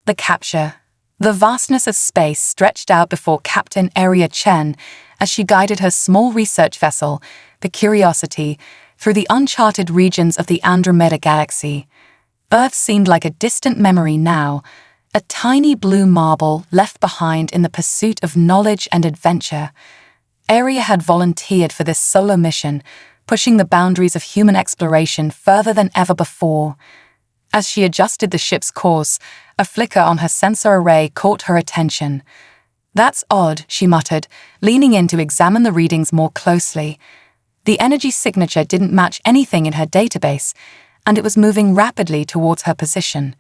The capture. The vastness of space stretched out before Captain Aria Chen as she guided her small research vessel, the Curiosity, through the uncharted regions of the Andromeda Galaxy. Earth seemed like a distant memory now, a tiny blue marble left behind in the pursuit of knowledge and adventure. Aria had volunteered for this solo mission, pushing the boundaries of human exploration further than ever before. As she adjusted the ship's course, a flicker on her sensor array caught her attention. "That's odd," she muttered, leaning in to examine the readings more closely. The energy signature didn't match anything in her database, and it was moving rapidly towards her position.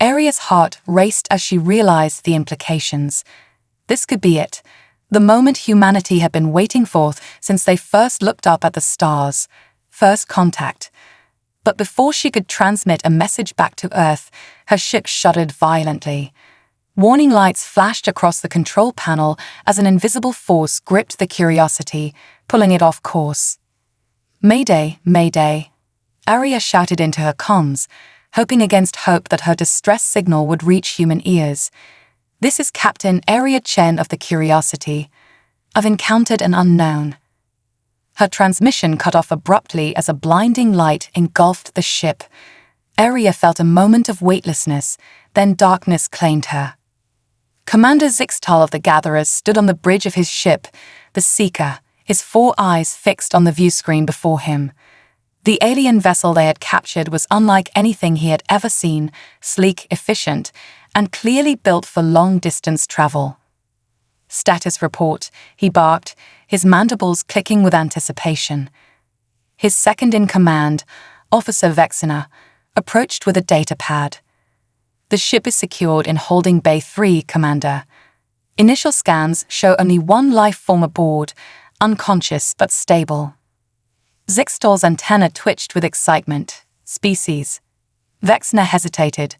Aria's heart raced as she realized the implications. This could be it, the moment humanity had been waiting for since they first looked up at the stars. First contact. But before she could transmit a message back to Earth, her ship shuddered violently. Warning lights flashed across the control panel as an invisible force gripped the Curiosity, pulling it off course. "Mayday, Mayday," Aria shouted into her comms, hoping against hope that her distress signal would reach human ears. "This is Captain Aria Chen of the Curiosity. I've encountered an unknown." Her transmission cut off abruptly as a blinding light engulfed the ship. Aria felt a moment of weightlessness, then darkness claimed her. Commander Zixtal of the Gatherers stood on the bridge of his ship, the Seeker, his 4 eyes fixed on the viewscreen before him. The alien vessel they had captured was unlike anything he had ever seen, sleek, efficient, and clearly built for long-distance travel. "Status report," he barked, his mandibles clicking with anticipation. His second-in-command, Officer Vexina, approached with a data pad. "The ship is secured in Holding Bay 3, Commander. Initial scans show only one life form aboard, unconscious but stable." Zixtal's antenna twitched with excitement. "Species?" Vexina hesitated.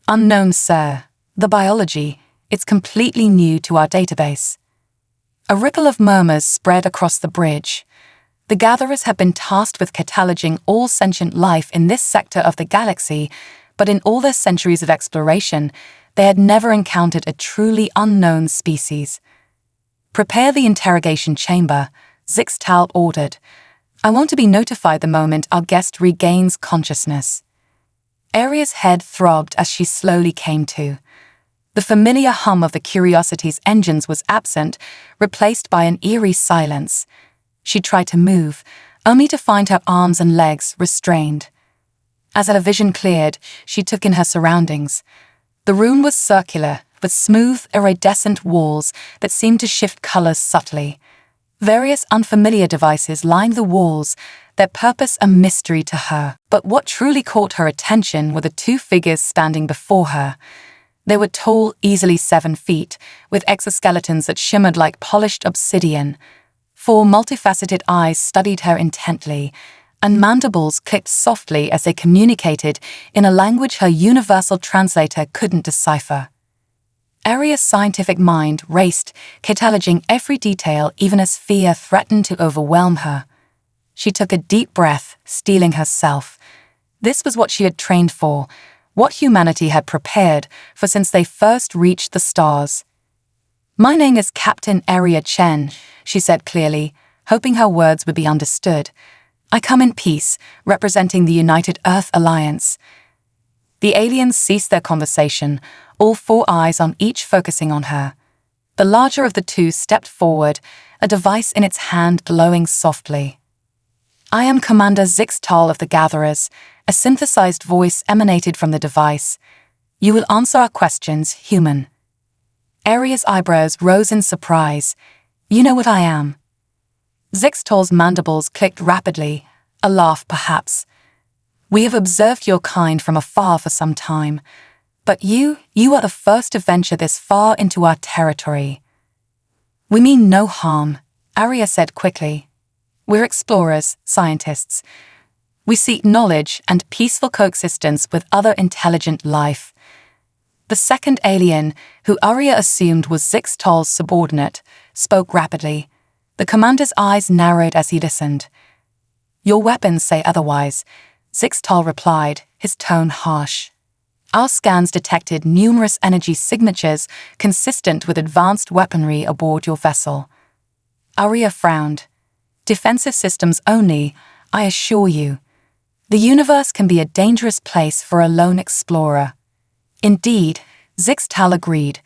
"Unknown, sir. The biology, it's completely new to our database." A ripple of murmurs spread across the bridge. The Gatherers had been tasked with cataloging all sentient life in this sector of the galaxy, but in all their centuries of exploration, they had never encountered a truly unknown species. "Prepare the interrogation chamber," Zixtal ordered. "I want to be notified the moment our guest regains consciousness." Aria's head throbbed as she slowly came to. The familiar hum of the Curiosity's engines was absent, replaced by an eerie silence. She tried to move, only to find her arms and legs restrained. As her vision cleared, she took in her surroundings. The room was circular, with smooth, iridescent walls that seemed to shift colors subtly. Various unfamiliar devices lined the walls, their purpose a mystery to her. But what truly caught her attention were the 2 figures standing before her. They were tall, easily 7 feet, with exoskeletons that shimmered like polished obsidian. 4 multifaceted eyes studied her intently, and mandibles clicked softly as they communicated in a language her universal translator couldn't decipher. Aria's scientific mind raced, cataloging every detail even as fear threatened to overwhelm her. She took a deep breath, steeling herself. This was what she had trained for, what humanity had prepared for since they first reached the stars. "My name is Captain Aria Chen," she said clearly, hoping her words would be understood. "I come in peace, representing the United Earth Alliance." The aliens ceased their conversation, all 4 eyes on each focusing on her. The larger of the 2 stepped forward, a device in its hand glowing softly. "I am Commander Zixtal of the Gatherers," a synthesized voice emanated from the device. "You will answer our questions, human." Aria's eyebrows rose in surprise. "You know what I am." Zixtal's mandibles clicked rapidly, a laugh perhaps. "We have observed your kind from afar for some time, but you are the first to venture this far into our territory." "We mean no harm," Aria said quickly. "We're explorers, scientists. We seek knowledge and peaceful coexistence with other intelligent life." The second alien, who Aria assumed was Zixtal's subordinate, spoke rapidly. The commander's eyes narrowed as he listened. "Your weapons say otherwise," Zixtal replied, his tone harsh. Our scans detected numerous energy signatures consistent with advanced weaponry aboard your vessel. Aria frowned. Defensive systems only, I assure you. The universe can be a dangerous place for a lone explorer. Indeed, Zixtal agreed.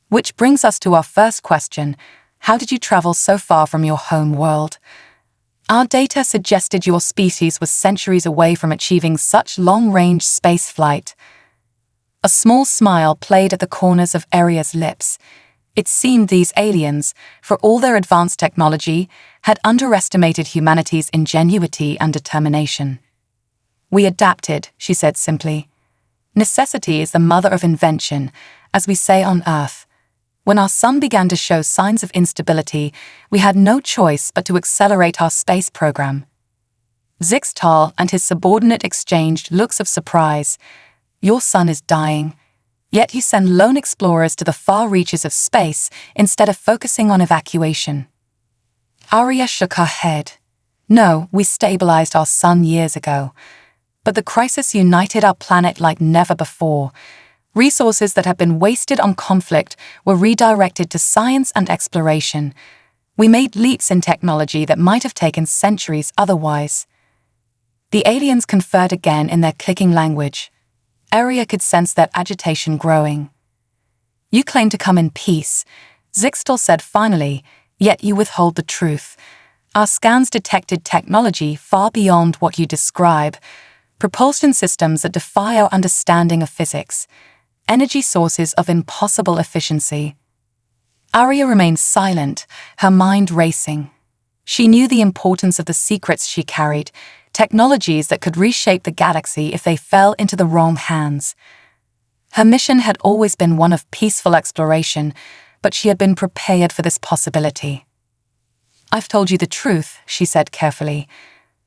Which brings us to our first question. How did you travel so far from your home world? Our data suggested your species was centuries away from achieving such long-range spaceflight. A small smile played at the corners of Aria's lips. It seemed these aliens, for all their advanced technology, had underestimated humanity's ingenuity and determination. We adapted, she said simply. Necessity is the mother of invention, as we say on Earth. When our sun began to show signs of instability, we had no choice but to accelerate our space program. Zixtal and his subordinate exchanged looks of surprise. Your sun is dying. Yet you send lone explorers to the far reaches of space instead of focusing on evacuation. Aria shook her head. No, we stabilized our sun years ago. But the crisis united our planet like never before. Resources that had been wasted on conflict were redirected to science and exploration. We made leaps in technology that might have taken centuries otherwise. The aliens conferred again in their clicking language. Aria could sense their agitation growing. You claim to come in peace, Zixtal said finally, yet you withhold the truth. Our scans detected technology far beyond what you describe. Propulsion systems that defy our understanding of physics. Energy sources of impossible efficiency. Aria remained silent, her mind racing. She knew the importance of the secrets she carried, technologies that could reshape the galaxy if they fell into the wrong hands. Her mission had always been one of peaceful exploration, but she had been prepared for this possibility. I've told you the truth, she said carefully.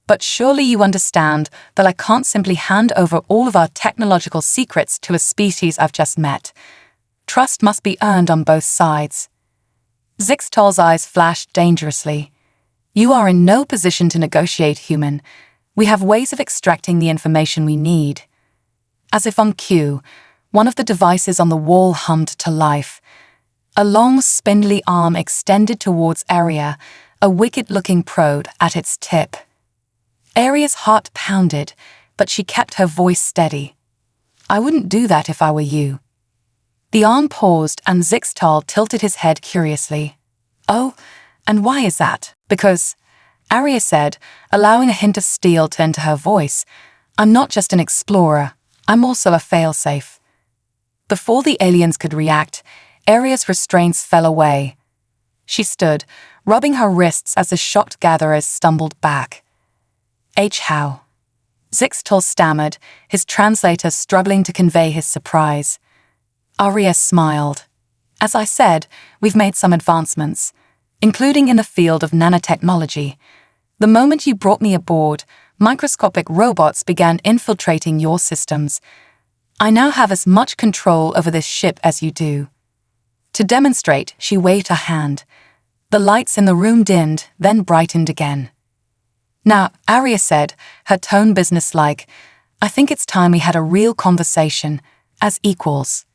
But surely you understand that I can't simply hand over all of our technological secrets to a species I've just met. Trust must be earned on both sides. Zixtal's eyes flashed dangerously. You are in no position to negotiate, human. We have ways of extracting the information we need. As if on cue, one of the devices on the wall hummed to life. A long, spindly arm extended towards Aria, a wicked-looking probe at its tip. Aria's heart pounded, but she kept her voice steady. I wouldn't do that if I were you. The arm paused and Zixtal tilted his head curiously. Oh, and why is that? Because, Aria said, allowing a hint of steel to enter her voice, I'm not just an explorer, I'm also a failsafe. Before the aliens could react, Aria's restraints fell away. She stood, rubbing her wrists as the shocked gatherers stumbled back. How? Zixtal stammered, his translator struggling to convey his surprise. Aria smiled. As I said, we've made some advancements, including in the field of nanotechnology. The moment you brought me aboard, microscopic robots began infiltrating your systems. I now have as much control over this ship as you do. To demonstrate, she waved her hand. The lights in the room dimmed, then brightened again. Now, Aria said, her tone businesslike, I think it's time we had a real conversation, as equals.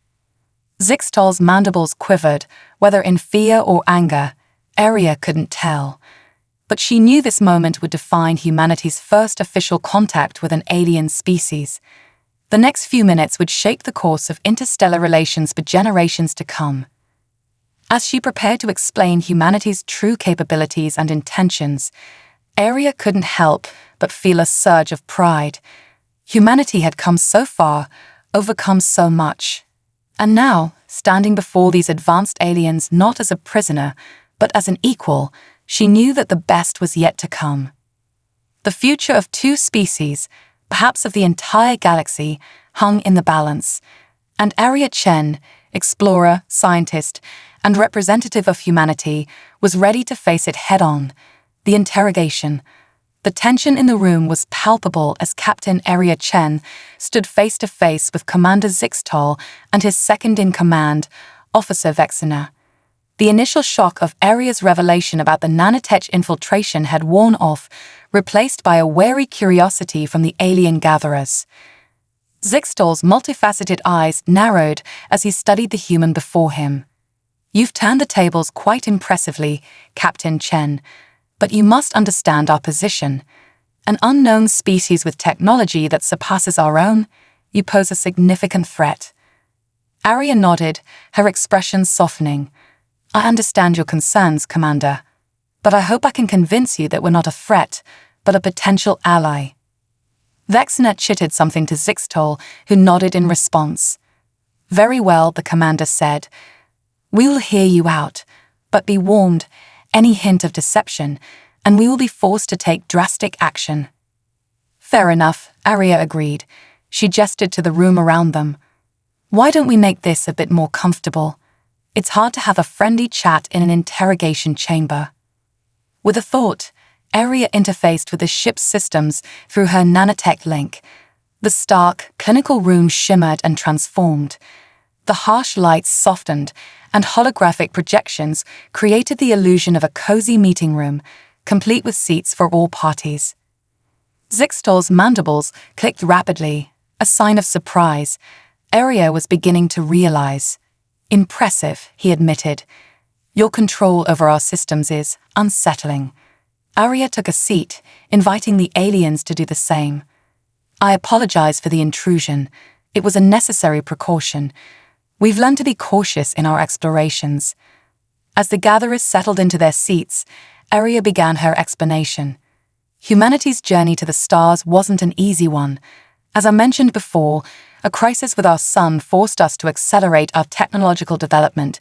Zixtal's mandibles quivered, whether in fear or anger. Aria couldn't tell. But she knew this moment would define humanity's first official contact with an alien species. The next few minutes would shape the course of interstellar relations for generations to come. As she prepared to explain humanity's true capabilities and intentions, Aria couldn't help but feel a surge of pride. Humanity had come so far, overcome so much. And now, standing before these advanced aliens not as a prisoner, but as an equal, she knew that the best was yet to come. The future of two species, perhaps of the entire galaxy, hung in the balance, and Aria Chen, explorer, scientist, and representative of humanity, was ready to face it head-on. The interrogation. The tension in the room was palpable as Captain Aria Chen stood face-to-face with Commander Zixtal and his second-in-command, Officer Vexena. The initial shock of Aria's revelation about the nanotech infiltration had worn off, replaced by a wary curiosity from the alien gatherers. Zixtal's multifaceted eyes narrowed as he studied the human before him. "You've turned the tables quite impressively, Captain Chen, but you must understand our position. An unknown species with technology that surpasses our own, you pose a significant threat." Arya nodded, her expression softening. "I understand your concerns, Commander, but I hope I can convince you that we're not a threat, but a potential ally." Vexner chittered something to Zixtal, who nodded in response. "Very well," the commander said. "We will hear you out, but be warned, any hint of deception, and we will be forced to take drastic action." "Fair enough," Arya agreed. She gestured to the room around them. "Why don't we make this a bit more comfortable? It's hard to have a friendly chat in an interrogation chamber." With a thought, Arya interfaced with the ship's systems through her nanotech link. The stark, clinical room shimmered and transformed. The harsh lights softened, and holographic projections created the illusion of a cozy meeting room, complete with seats for all parties. Zixtal's mandibles clicked rapidly, a sign of surprise. Arya was beginning to realize. "Impressive," he admitted. "Your control over our systems is unsettling." Arya took a seat, inviting the aliens to do the same. "I apologize for the intrusion. It was a necessary precaution. We've learned to be cautious in our explorations." As the gatherers settled into their seats, Arya began her explanation. Humanity's journey to the stars wasn't an easy one. As I mentioned before, a crisis with our sun forced us to accelerate our technological development.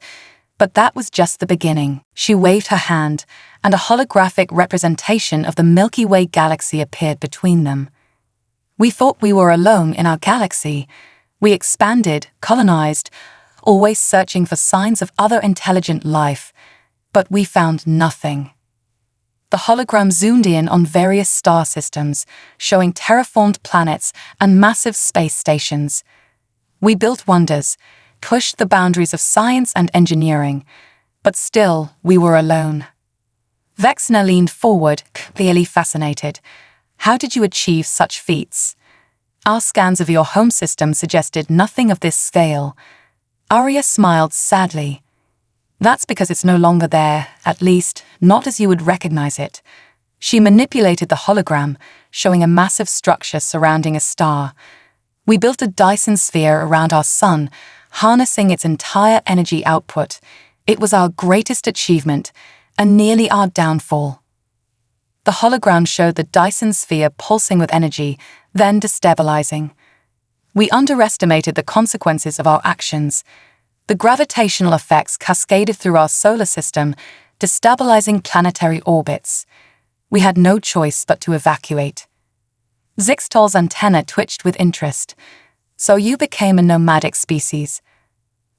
But that was just the beginning. She waved her hand, and a holographic representation of the Milky Way galaxy appeared between them. "We thought we were alone in our galaxy. We expanded, colonized, always searching for signs of other intelligent life, but we found nothing." The hologram zoomed in on various star systems, showing terraformed planets and massive space stations. "We built wonders, pushed the boundaries of science and engineering, but still we were alone." Vexner leaned forward, clearly fascinated. "How did you achieve such feats?" "Our scans of your home system suggested nothing of this scale." Arya smiled sadly. "That's because it's no longer there, at least, not as you would recognize it." She manipulated the hologram, showing a massive structure surrounding a star. "We built a Dyson sphere around our sun, harnessing its entire energy output. It was our greatest achievement, and nearly our downfall." The hologram showed the Dyson sphere pulsing with energy, then destabilizing. "We underestimated the consequences of our actions. The gravitational effects cascaded through our solar system, destabilizing planetary orbits. We had no choice but to evacuate." Zixtal's antenna twitched with interest. "So you became a nomadic species.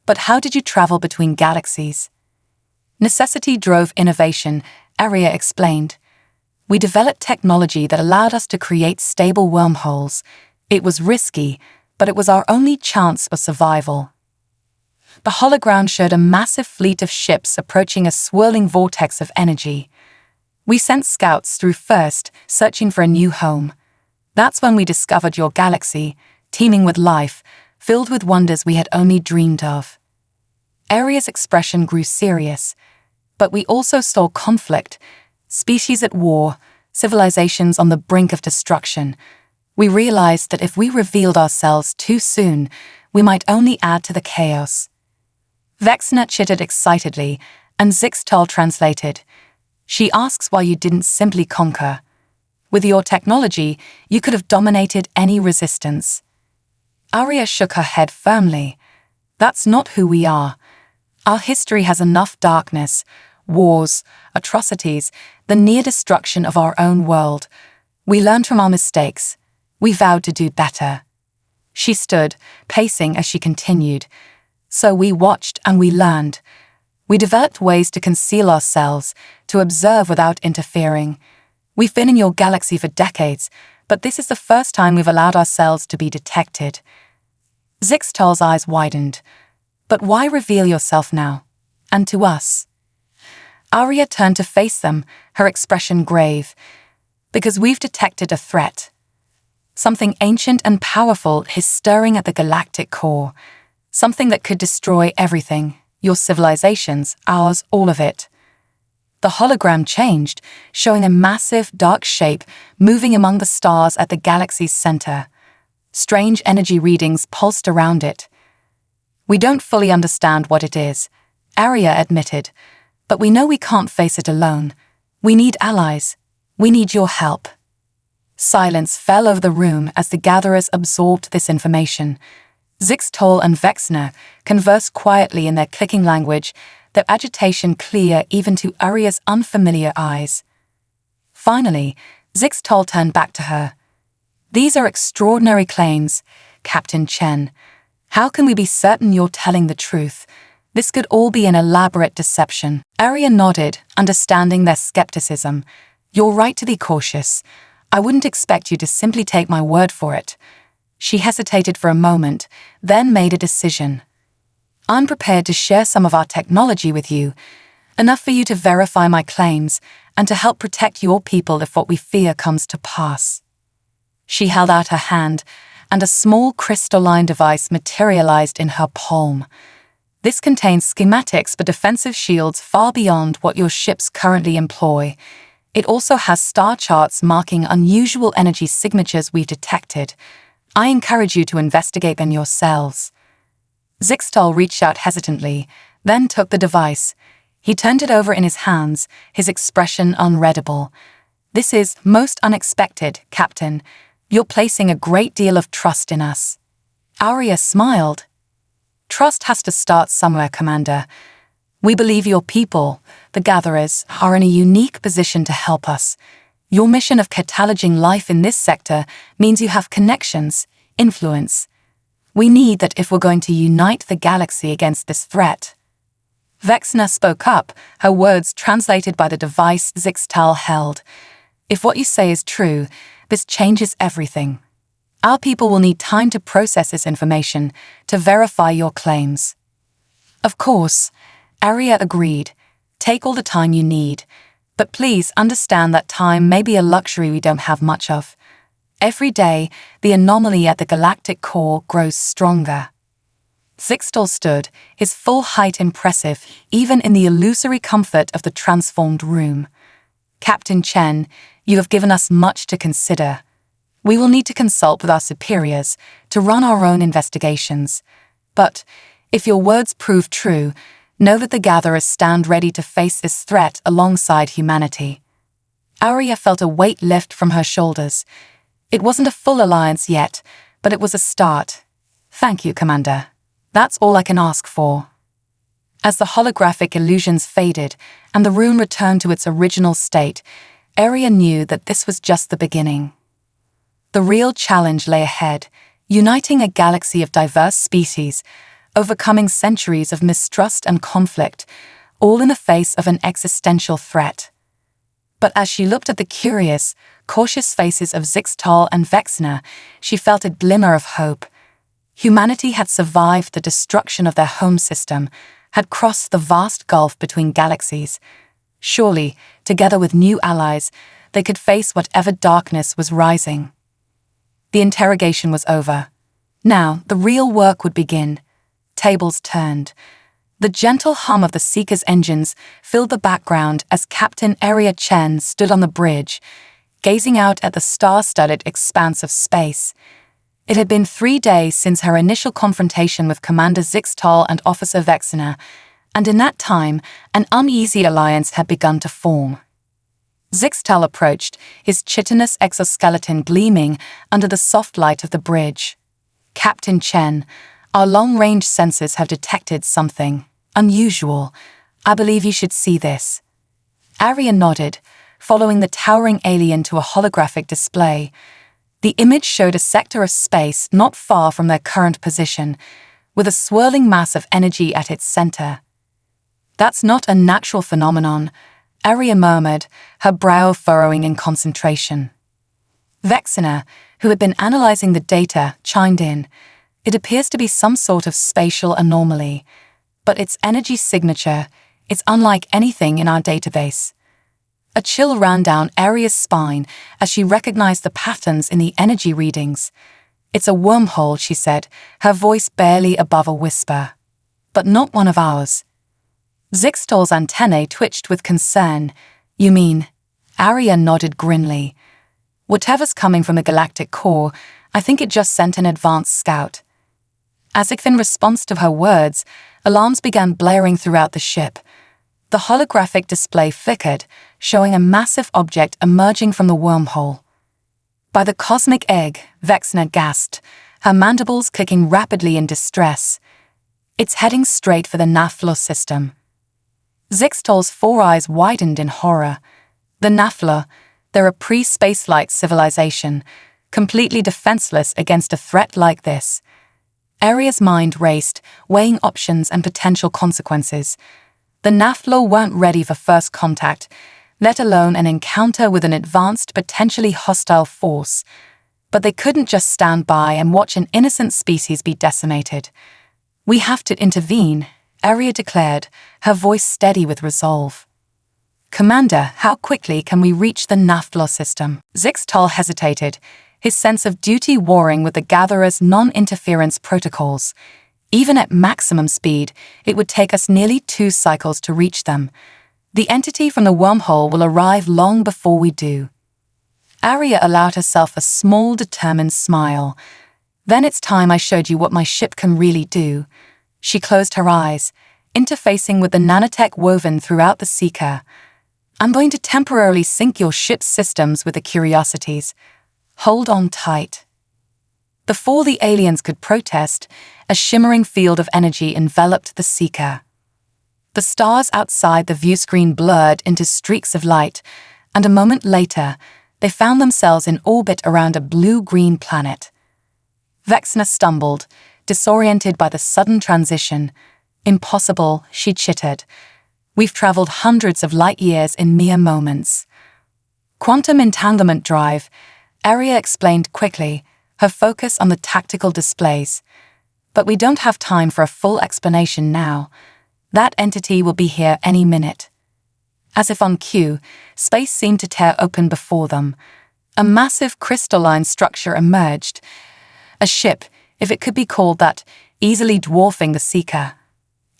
But how did you travel between galaxies?" "Necessity drove innovation," Arya explained. "We developed technology that allowed us to create stable wormholes. It was risky, but it was our only chance for survival." The hologram showed a massive fleet of ships approaching a swirling vortex of energy. "We sent scouts through first, searching for a new home. That's when we discovered your galaxy, teeming with life, filled with wonders we had only dreamed of." Arya's expression grew serious. "But we also saw conflict, species at war, civilizations on the brink of destruction. We realized that if we revealed ourselves too soon, we might only add to the chaos." Vexner chittered excitedly, and Zixtal translated. "She asks why you didn't simply conquer. With your technology, you could have dominated any resistance." Arya shook her head firmly. "That's not who we are. Our history has enough darkness, wars, atrocities, the near destruction of our own world. We learned from our mistakes. We vowed to do better." She stood, pacing as she continued. "So we watched and we learned. We developed ways to conceal ourselves, to observe without interfering. We've been in your galaxy for decades, but this is the first time we've allowed ourselves to be detected." Zixtal's eyes widened. "But why reveal yourself now? And to us?" Arya turned to face them, her expression grave. "Because we've detected a threat. Something ancient and powerful is stirring at the galactic core. Something that could destroy everything, your civilizations, ours, all of it. The hologram changed, showing a massive, dark shape moving among the stars at the galaxy's center. Strange energy readings pulsed around it. "We don't fully understand what it is," Arya admitted, "but we know we can't face it alone. We need allies. We need your help." Silence fell over the room as the gatherers absorbed this information. Zixtol and Vexner conversed quietly in their clicking language, their agitation clear even to Arya's unfamiliar eyes. Finally, Zixtol turned back to her. "These are extraordinary claims, Captain Chen. How can we be certain you're telling the truth? This could all be an elaborate deception." Arya nodded, understanding their skepticism. "You're right to be cautious. I wouldn't expect you to simply take my word for it." She hesitated for a moment, then made a decision. "I'm prepared to share some of our technology with you, enough for you to verify my claims and to help protect your people if what we fear comes to pass." She held out her hand, and a small crystalline device materialized in her palm. This contains schematics for defensive shields far beyond what your ships currently employ. It also has star charts marking unusual energy signatures we've detected. I encourage you to investigate them yourselves. Zixtol reached out hesitantly, then took the device. He turned it over in his hands, his expression unreadable. "This is most unexpected, Captain. You're placing a great deal of trust in us." Arya smiled. "Trust has to start somewhere, Commander. We believe your people, the Gatherers, are in a unique position to help us. Your mission of cataloging life in this sector means you have connections, influence. We need that if we're going to unite the galaxy against this threat." Vexner spoke up, her words translated by the device Zixtal held. "If what you say is true, this changes everything. Our people will need time to process this information, to verify your claims." "Of course," Arya agreed. "Take all the time you need. But please understand that time may be a luxury we don't have much of. Every day, the anomaly at the galactic core grows stronger." Zixtol stood, his full height impressive, even in the illusory comfort of the transformed room. "Captain Chen, you have given us much to consider. We will need to consult with our superiors to run our own investigations. But if your words prove true, know that the Gatherers stand ready to face this threat alongside humanity." Arya felt a weight lift from her shoulders. It wasn't a full alliance yet, but it was a start. "Thank you, Commander. That's all I can ask for." As the holographic illusions faded and the room returned to its original state, Arya knew that this was just the beginning. The real challenge lay ahead, uniting a galaxy of diverse species, overcoming centuries of mistrust and conflict, all in the face of an existential threat. But as she looked at the curious, cautious faces of Zixtal and Vexner, she felt a glimmer of hope. Humanity had survived the destruction of their home system, had crossed the vast gulf between galaxies. Surely, together with new allies, they could face whatever darkness was rising. The interrogation was over. Now, the real work would begin. Tables turned. The gentle hum of the Seeker's engines filled the background as Captain Arya Chen stood on the bridge, gazing out at the star-studded expanse of space. It had been 3 days since her initial confrontation with Commander Zixtal and Officer Vexner, and in that time, an uneasy alliance had begun to form. Zixtal approached, his chitinous exoskeleton gleaming under the soft light of the bridge. "Captain Chen, our long-range sensors have detected something unusual. I believe you should see this." Arya nodded, following the towering alien to a holographic display. The image showed a sector of space not far from their current position, with a swirling mass of energy at its center. "That's not a natural phenomenon," Arya murmured, her brow furrowing in concentration. Vexner, who had been analyzing the data, chimed in. "It appears to be some sort of spatial anomaly, but its energy signature is unlike anything in our database." A chill ran down Aria's spine as she recognized the patterns in the energy readings. "It's a wormhole," she said, her voice barely above a whisper. "But not one of ours." Zixtal's antennae twitched with concern. "You mean?" Aria nodded grimly. "Whatever's coming from the galactic core, I think it just sent an advanced scout." As if in response to her words, alarms began blaring throughout the ship. The holographic display flickered, showing a massive object emerging from the wormhole. "By the cosmic egg," Vexna gasped, her mandibles clicking rapidly in distress. "It's heading straight for the Naflo system." Zixtal's four eyes widened in horror. The Naflo, they're a pre-spaceflight civilization, completely defenseless against a threat like this. Aria's mind raced, weighing options and potential consequences. The Naflo weren't ready for first contact, let alone an encounter with an advanced, potentially hostile force. But they couldn't just stand by and watch an innocent species be decimated. "We have to intervene," Aria declared, her voice steady with resolve. "Commander, how quickly can we reach the Naflo system?" Zixtal hesitated, his sense of duty warring with the Gatherer's non-interference protocols. "Even at maximum speed, it would take us nearly 2 cycles to reach them. The entity from the wormhole will arrive long before we do." Aria allowed herself a small, determined smile. "Then it's time I showed you what my ship can really do." She closed her eyes, interfacing with the nanotech woven throughout the seeker. "I'm going to temporarily sync your ship's systems with the Curiosity's. Hold on tight." Before the aliens could protest, a shimmering field of energy enveloped the seeker. The stars outside the viewscreen blurred into streaks of light, and a moment later, they found themselves in orbit around a blue-green planet. Vexna stumbled, disoriented by the sudden transition. "Impossible," she chittered. "We've traveled hundreds of light years in mere moments." "Quantum entanglement drive," Aria explained quickly, her focus on the tactical displays. "But we don't have time for a full explanation now. That entity will be here any minute." As if on cue, space seemed to tear open before them. A massive crystalline structure emerged. A ship, if it could be called that, easily dwarfing the seeker.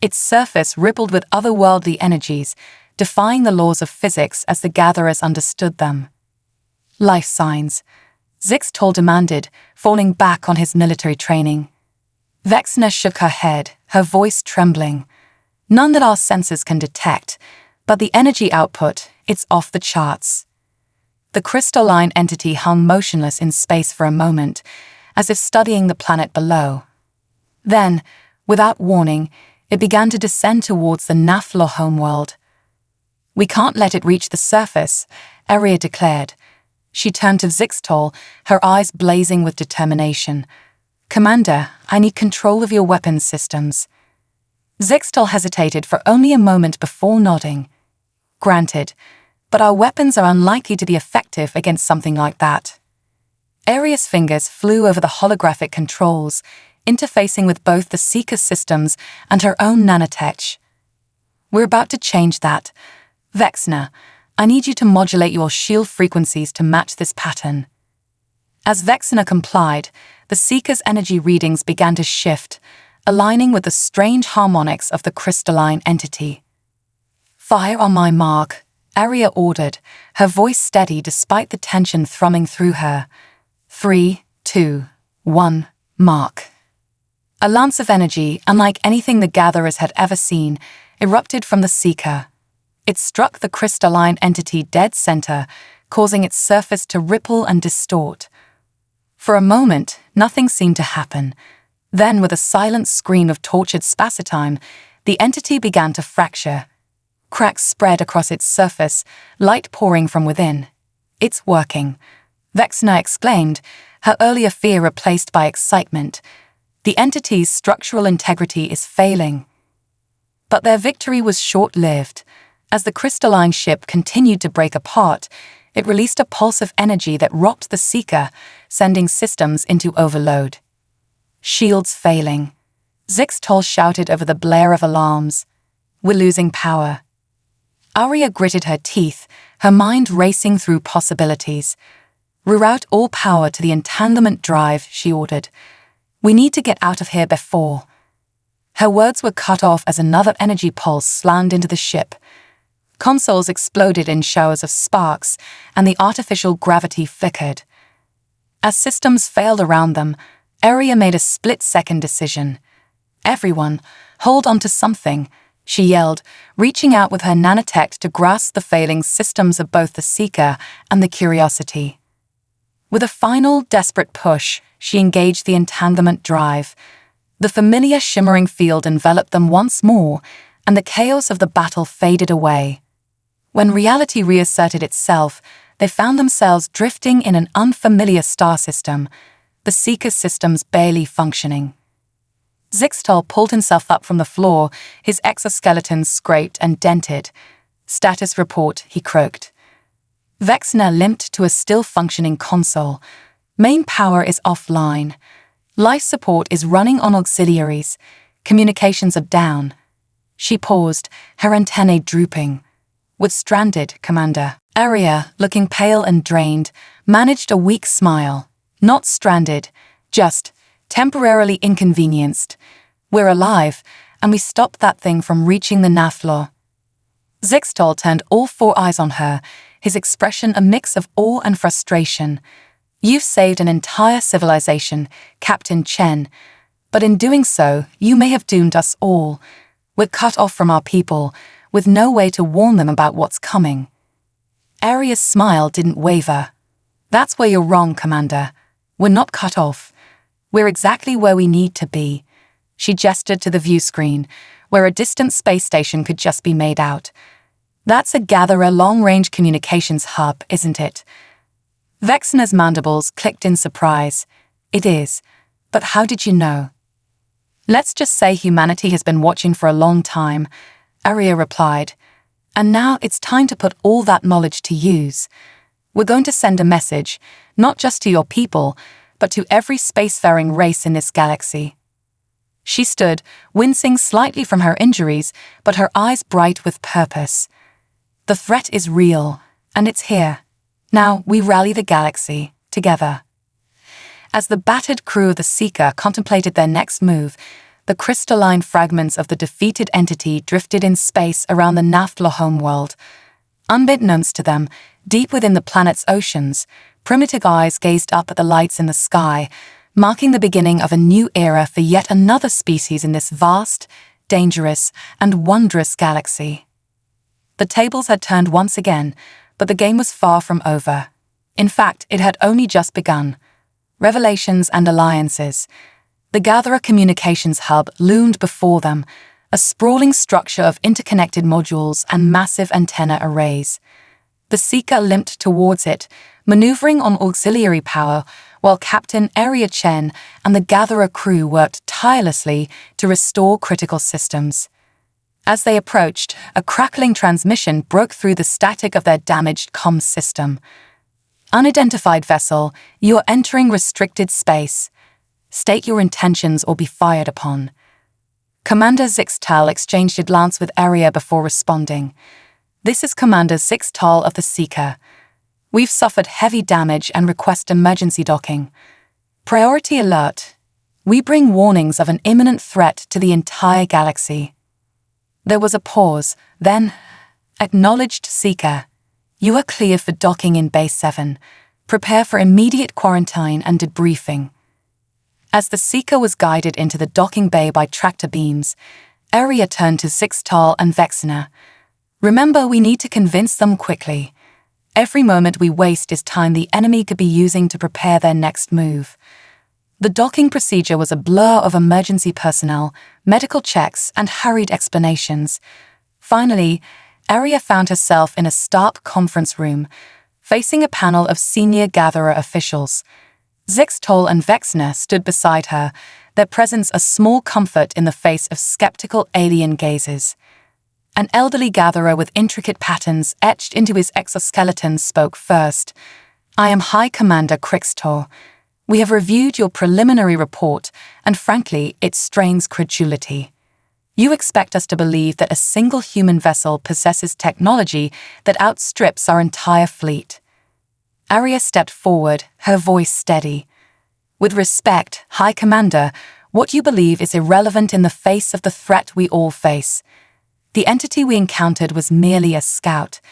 Its surface rippled with otherworldly energies, defying the laws of physics as the Gatherers understood them. "Life signs," Zixtal demanded, falling back on his military training. Vexna shook her head, her voice trembling. "None that our sensors can detect, but the energy output, it's off the charts." The crystalline entity hung motionless in space for a moment, as if studying the planet below. Then, without warning, it began to descend towards the Naflo homeworld. "We can't let it reach the surface," Aria declared. She turned to Zixtal, her eyes blazing with determination. "Commander, I need control of your weapons systems." Zixtal hesitated for only a moment before nodding. "Granted, but our weapons are unlikely to be effective against something like that." Aria's fingers flew over the holographic controls, interfacing with both the Seeker systems and her own nanotech. "We're about to change that. Vexna, I need you to modulate your shield frequencies to match this pattern." As Vexna complied, the Seeker's energy readings began to shift, aligning with the strange harmonics of the crystalline entity. "Fire on my mark," Aria ordered, her voice steady despite the tension thrumming through her. 3, 2, 1, mark. A lance of energy, unlike anything the Gatherers had ever seen, erupted from the Seeker. It struck the crystalline entity dead center, causing its surface to ripple and distort. For a moment, nothing seemed to happen. Then, with a silent scream of tortured spasitime, the entity began to fracture. Cracks spread across its surface, light pouring from within. "It's working," Vexna exclaimed, her earlier fear replaced by excitement. "The entity's structural integrity is failing." But their victory was short-lived. As the crystalline ship continued to break apart, it released a pulse of energy that rocked the Seeker, sending systems into overload. "Shields failing," Zixtal shouted over the blare of alarms. "We're losing power." Arya gritted her teeth, her mind racing through possibilities. "Reroute all power to the entanglement drive," she ordered. "We need to get out of here before." Her words were cut off as another energy pulse slammed into the ship. Consoles exploded in showers of sparks, and the artificial gravity flickered. As systems failed around them, Arya made a split-second decision. "Everyone, hold on to something," she yelled, reaching out with her nanotech to grasp the failing systems of both the Seeker and the Curiosity. With a final, desperate push, she engaged the entanglement drive. The familiar shimmering field enveloped them once more, and the chaos of the battle faded away. When reality reasserted itself, they found themselves drifting in an unfamiliar star system, the Seeker systems barely functioning. Zixtal pulled himself up from the floor, his exoskeleton scraped and dented. "Status report," he croaked. Vexner limped to a still-functioning console. "Main power is offline. Life support is running on auxiliaries. Communications are down." She paused, her antennae drooping. "We're stranded, Commander." Arya, looking pale and drained, managed a weak smile. "Not stranded, just temporarily inconvenienced. We're alive, and we stopped that thing from reaching the Naflo." Zixtal turned all four eyes on her, his expression a mix of awe and frustration. "You've saved an entire civilization, Captain Chen, but in doing so, you may have doomed us all. We're cut off from our people, with no way to warn them about what's coming." Arya's smile didn't waver. "That's where you're wrong, Commander. We're not cut off. We're exactly where we need to be." She gestured to the view screen, where a distant space station could just be made out. "That's a Gatherer long-range communications hub, isn't it?" Vexner's mandibles clicked in surprise. "It is. But how did you know?" "Let's just say humanity has been watching for a long time," Arya replied. "And now it's time to put all that knowledge to use. We're going to send a message, not just to your people, but to every spacefaring race in this galaxy." She stood, wincing slightly from her injuries, but her eyes bright with purpose. "The threat is real, and it's here. Now we rally the galaxy, together." As the battered crew of the Seeker contemplated their next move, the crystalline fragments of the defeated entity drifted in space around the Naftla homeworld. Unbeknownst to them, deep within the planet's oceans, primitive eyes gazed up at the lights in the sky, marking the beginning of a new era for yet another species in this vast, dangerous, and wondrous galaxy. The tables had turned once again, but the game was far from over. In fact, it had only just begun. Revelations and alliances. The Gatherer Communications Hub loomed before them, a sprawling structure of interconnected modules and massive antenna arrays. The Seeker limped towards it, maneuvering on auxiliary power, while Captain Arya Chen and the Gatherer crew worked tirelessly to restore critical systems. As they approached, a crackling transmission broke through the static of their damaged comms system. "Unidentified vessel, you are entering restricted space. State your intentions or be fired upon." Commander Zixtal exchanged a glance with Arya before responding. "This is Commander Zixtal of the Seeker. We've suffered heavy damage and request emergency docking. Priority alert. We bring warnings of an imminent threat to the entire galaxy." There was a pause, then, "Acknowledged, Seeker. You are clear for docking in Base 7. Prepare for immediate quarantine and debriefing." As the Seeker was guided into the docking bay by tractor beams, Arya turned to Zixtal and Vexner. "Remember, we need to convince them quickly. Every moment we waste is time the enemy could be using to prepare their next move." The docking procedure was a blur of emergency personnel, medical checks, and hurried explanations. Finally, Arya found herself in a stark conference room, facing a panel of senior Gatherer officials. Zixtal and Vexner stood beside her, their presence a small comfort in the face of skeptical alien gazes. An elderly Gatherer with intricate patterns etched into his exoskeleton spoke first. "I am High Commander Crixtor. We have reviewed your preliminary report, and frankly, it strains credulity. You expect us to believe that a single human vessel possesses technology that outstrips our entire fleet. Arya stepped forward, her voice steady. With respect, High Commander, what you believe is irrelevant in the face of the threat we all face. The entity we encountered was merely a scout.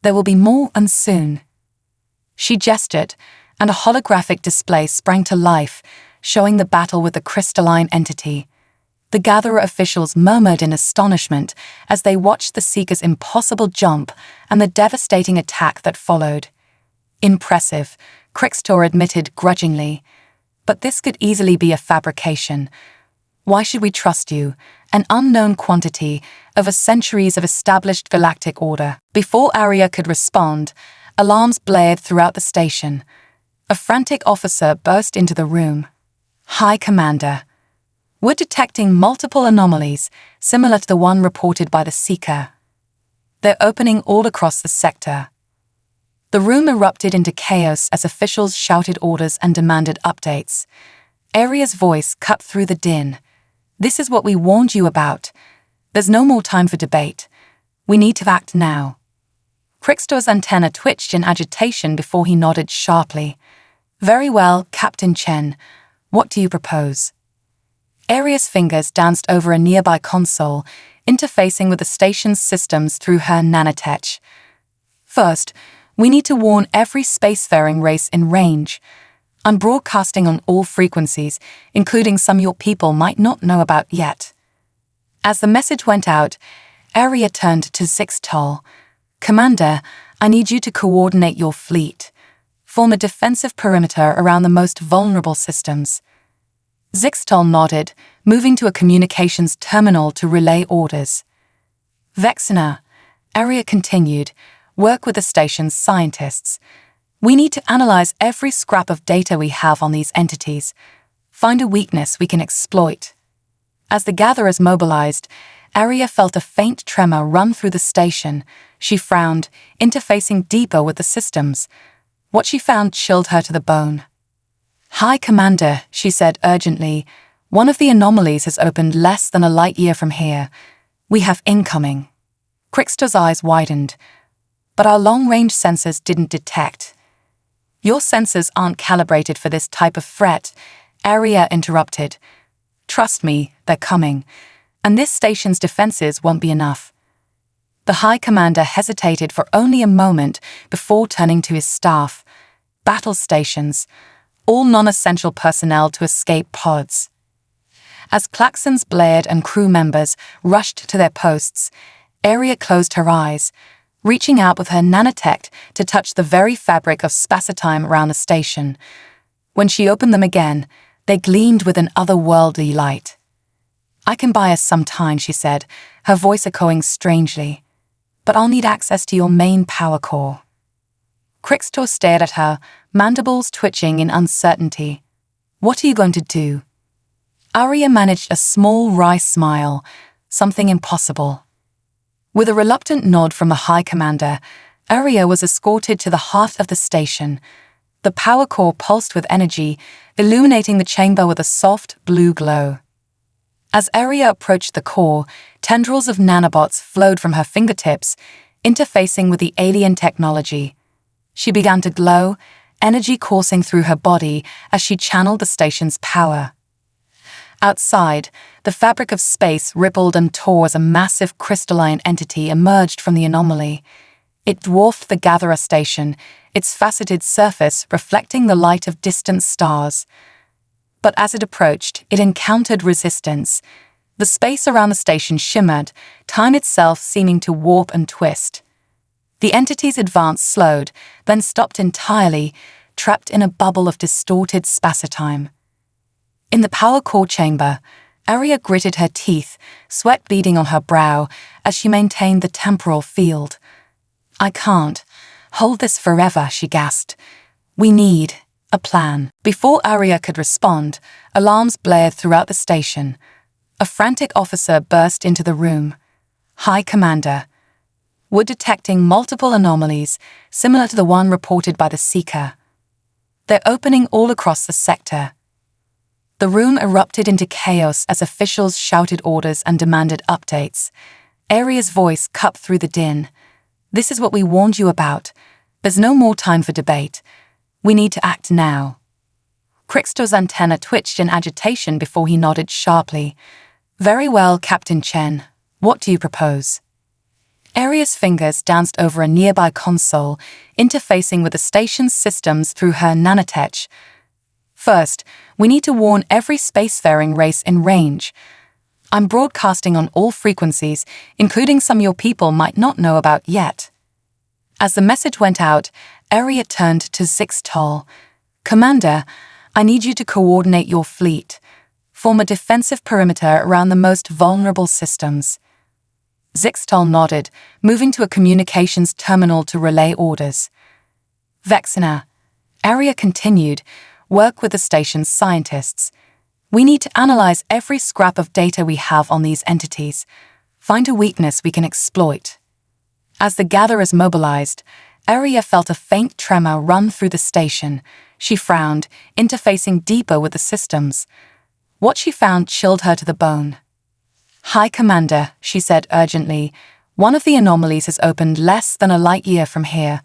There will be more, and soon. She gestured, and a holographic display sprang to life, showing the battle with the crystalline entity. The Gatherer officials murmured in astonishment as they watched the Seeker's impossible jump and the devastating attack that followed. Impressive, Crixtor admitted grudgingly. But this could easily be a fabrication. Why should we trust you, an unknown quantity over centuries of established galactic order? Before Arya could respond, alarms blared throughout the station. A frantic officer burst into the room. High Commander. We're detecting multiple anomalies, similar to the one reported by the Seeker. They're opening all across the sector. The room erupted into chaos as officials shouted orders and demanded updates. Arya's voice cut through the din. This is what we warned you about. There's no more time for debate. We need to act now. Crixtor's antenna twitched in agitation before he nodded sharply. Very well, Captain Chen. What do you propose? Arya's fingers danced over a nearby console, interfacing with the station's systems through her nanotech. First, we need to warn every spacefaring race in range. I'm broadcasting on all frequencies, including some your people might not know about yet. As the message went out, Arya turned to Zixtal. Commander, I need you to coordinate your fleet. Form a defensive perimeter around the most vulnerable systems. Zixtal nodded, moving to a communications terminal to relay orders. Vexina, Arya continued, work with the station's scientists. We need to analyze every scrap of data we have on these entities. Find a weakness we can exploit. As the gatherers mobilized, Arya felt a faint tremor run through the station. She frowned, interfacing deeper with the systems. What she found chilled her to the bone. High Commander, she said urgently, one of the anomalies has opened less than a light year from here. We have incoming. Crixtor's eyes widened, but our long-range sensors didn't detect. Your sensors aren't calibrated for this type of threat, Arya interrupted. Trust me, they're coming, and this station's defenses won't be enough. The High Commander hesitated for only a moment before turning to his staff. Battle stations. All non-essential personnel to escape pods. As klaxons blared and crew members rushed to their posts, Arya closed her eyes, reaching out with her nanotech to touch the very fabric of spacetime around the station. When she opened them again, they gleamed with an otherworldly light. I can buy us some time, she said, her voice echoing strangely. But I'll need access to your main power core. Crixtor stared at her, mandibles twitching in uncertainty. What are you going to do? Arya managed a small wry smile, something impossible. With a reluctant nod from the High Commander, Arya was escorted to the heart of the station. The power core pulsed with energy, illuminating the chamber with a soft blue glow. As Arya approached the core, tendrils of nanobots flowed from her fingertips, interfacing with the alien technology. She began to glow, energy coursing through her body as she channeled the station's power. Outside, the fabric of space rippled and tore as a massive crystalline entity emerged from the anomaly. It dwarfed the Gatherer station, its faceted surface reflecting the light of distant stars. But as it approached, it encountered resistance. The space around the station shimmered, time itself seeming to warp and twist. The entity's advance slowed, then stopped entirely, trapped in a bubble of distorted spacetime. In the power core chamber, Arya gritted her teeth, sweat beading on her brow as she maintained the temporal field. I can't hold this forever, she gasped. We need a plan. Before Arya could respond, alarms blared throughout the station. A frantic officer burst into the room. High Commander. We're detecting multiple anomalies, similar to the one reported by the Seeker. They're opening all across the sector. The room erupted into chaos as officials shouted orders and demanded updates. Aria's voice cut through the din. "This is what we warned you about. There's no more time for debate. We need to act now." Crixtor's antenna twitched in agitation before he nodded sharply. "Very well, Captain Chen. What do you propose?" Aria's fingers danced over a nearby console, interfacing with the station's systems through her nanotech. "First, we need to warn every spacefaring race in range. I'm broadcasting on all frequencies, including some your people might not know about yet." As the message went out, Aria turned to Zixtal. "Commander, I need you to coordinate your fleet. Form a defensive perimeter around the most vulnerable systems." Zixtal nodded, moving to a communications terminal to relay orders. "Vexina," Aria continued, "work with the station's scientists. We need to analyze every scrap of data we have on these entities. Find a weakness we can exploit." As the gatherers mobilized, Aria felt a faint tremor run through the station. She frowned, interfacing deeper with the systems. What she found chilled her to the bone. "High Commander," she said urgently, "one of the anomalies has opened less than a light year from here.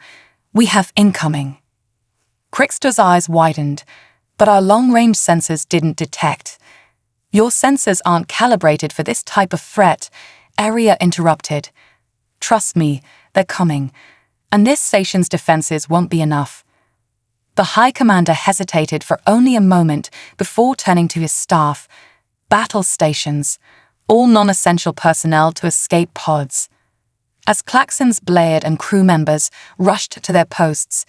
We have incoming." Crixtor's eyes widened, but our long-range sensors didn't detect. "Your sensors aren't calibrated for this type of threat," Aria interrupted. "Trust me, they're coming, and this station's defenses won't be enough." The High Commander hesitated for only a moment before turning to his staff. "Battle stations. All non-essential personnel to escape pods." As klaxons blared and crew members rushed to their posts,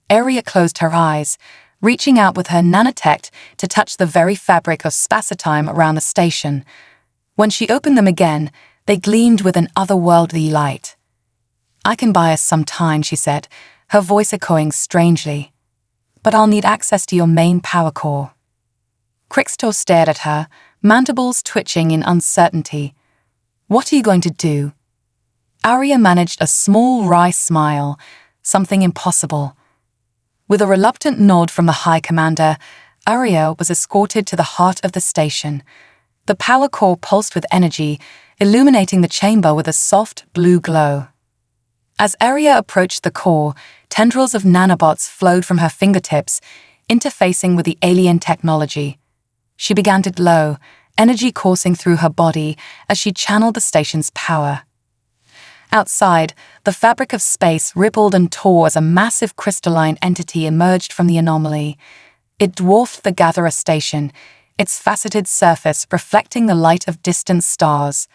Aria closed her eyes, reaching out with her nanotech to touch the very fabric of spacetime around the station. When she opened them again, they gleamed with an otherworldly light. "I can buy us some time," she said, her voice echoing strangely. "But I'll need access to your main power core." Crixtor stared at her, mandibles twitching in uncertainty. "What are you going to do?" Aria managed a small wry smile, something impossible. With a reluctant nod from the High Commander, Aria was escorted to the heart of the station. The power core pulsed with energy, illuminating the chamber with a soft blue glow. As Aria approached the core, tendrils of nanobots flowed from her fingertips, interfacing with the alien technology. She began to glow, energy coursing through her body as she channeled the station's power. Outside, the fabric of space rippled and tore as a massive crystalline entity emerged from the anomaly. It dwarfed the Gatherer station, its faceted surface reflecting the light of distant stars.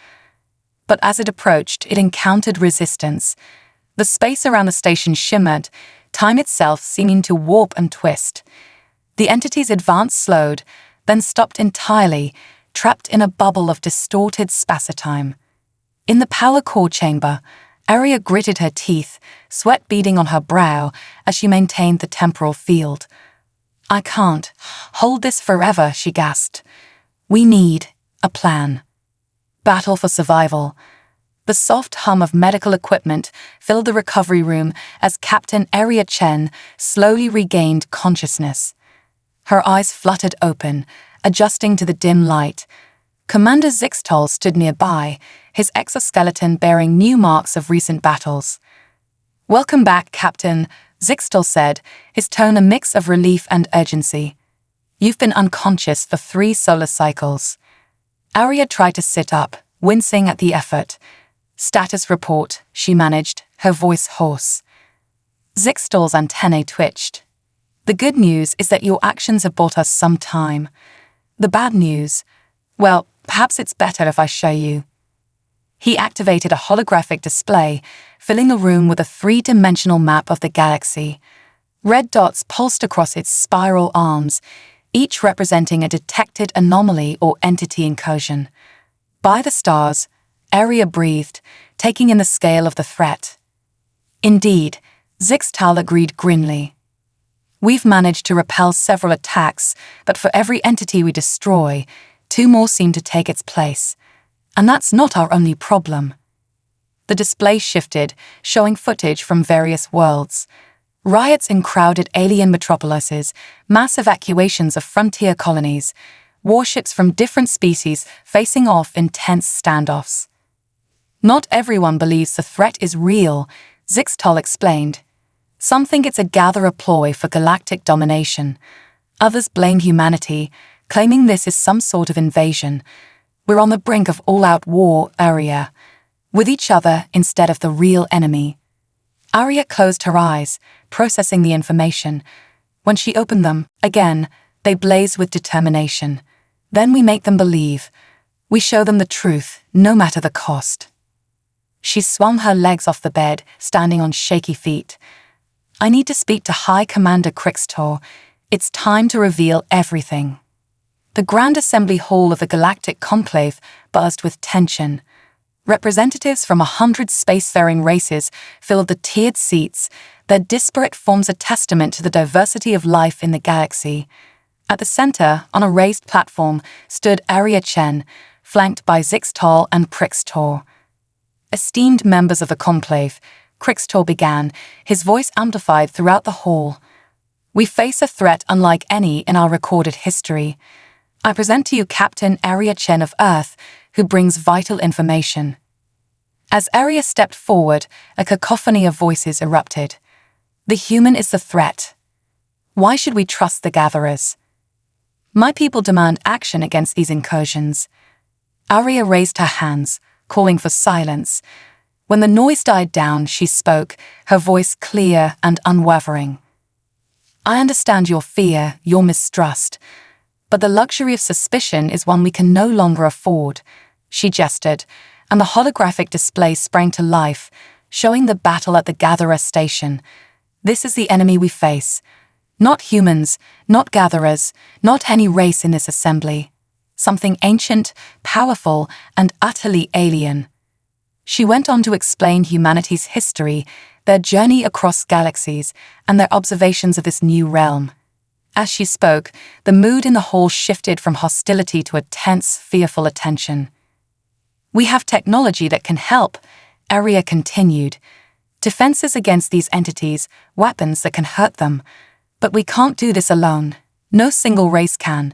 But as it approached, it encountered resistance. The space around the station shimmered, time itself seeming to warp and twist. The entity's advance slowed, then stopped entirely, trapped in a bubble of distorted spacetime. In the power core chamber, Aria gritted her teeth, sweat beading on her brow as she maintained the temporal field. "I can't hold this forever," she gasped. "We need a plan." Battle for survival. The soft hum of medical equipment filled the recovery room as Captain Aria Chen slowly regained consciousness. Her eyes fluttered open, adjusting to the dim light. Commander Zixtal stood nearby, his exoskeleton bearing new marks of recent battles. "Welcome back, Captain," Zixtal said, his tone a mix of relief and urgency. "You've been unconscious for 3 solar cycles." Aria tried to sit up, wincing at the effort. "Status report," she managed, her voice hoarse. Zixtal's antennae twitched. "The good news is that your actions have bought us some time. The bad news, well, perhaps it's better if I show you." He activated a holographic display, filling the room with a 3-dimensional map of the galaxy. Red dots pulsed across its spiral arms, each representing a detected anomaly or entity incursion. By the stars, Aria breathed, taking in the scale of the threat. "Indeed," Zixtal agreed grimly. "We've managed to repel several attacks, but for every entity we destroy, 2 more seem to take its place. And that's not our only problem." The display shifted, showing footage from various worlds. Riots in crowded alien metropolises, mass evacuations of frontier colonies, warships from different species facing off in tense standoffs. Not everyone believes the threat is real, Zixtal explained. Some think it's a gatherer ploy for galactic domination. Others blame humanity, claiming this is some sort of invasion. We're on the brink of all-out war, Arya, with each other instead of the real enemy. Arya closed her eyes, processing the information. When she opened them, again, they blazed with determination. Then we make them believe. We show them the truth, no matter the cost. She swung her legs off the bed, standing on shaky feet. I need to speak to High Commander Crixtor. It's time to reveal everything. The Grand Assembly Hall of the Galactic Conclave buzzed with tension. Representatives from 100 spacefaring races filled the tiered seats. Their disparate forms a testament to the diversity of life in the galaxy. At the center, on a raised platform, stood Arya Chen, flanked by Zixtal and Crixtor. Esteemed members of the conclave, Crixtor began, his voice amplified throughout the hall. We face a threat unlike any in our recorded history. I present to you Captain Arya Chen of Earth, who brings vital information. As Arya stepped forward, a cacophony of voices erupted. The human is the threat. Why should we trust the gatherers? My people demand action against these incursions. Arya raised her hands, calling for silence. When the noise died down, she spoke, her voice clear and unwavering. I understand your fear, your mistrust, but the luxury of suspicion is one we can no longer afford. She gestured, and the holographic display sprang to life, showing the battle at the Gatherer Station. This is the enemy we face. Not humans, not gatherers, not any race in this assembly. Something ancient, powerful, and utterly alien. She went on to explain humanity's history, their journey across galaxies, and their observations of this new realm. As she spoke, the mood in the hall shifted from hostility to a tense, fearful attention. We have technology that can help, Arya continued. Defenses against these entities, weapons that can hurt them. But we can't do this alone. No single race can.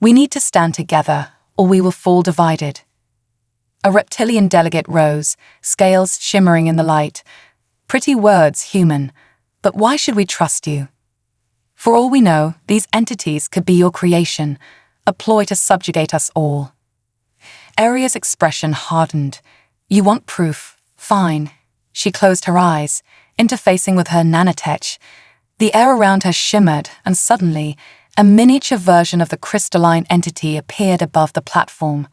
We need to stand together, or we will fall divided. A reptilian delegate rose, scales shimmering in the light. Pretty words, human. But why should we trust you? For all we know, these entities could be your creation, a ploy to subjugate us all. Arya's expression hardened. You want proof? Fine. She closed her eyes, interfacing with her nanotech. The air around her shimmered, and suddenly, a miniature version of the crystalline entity appeared above the platform.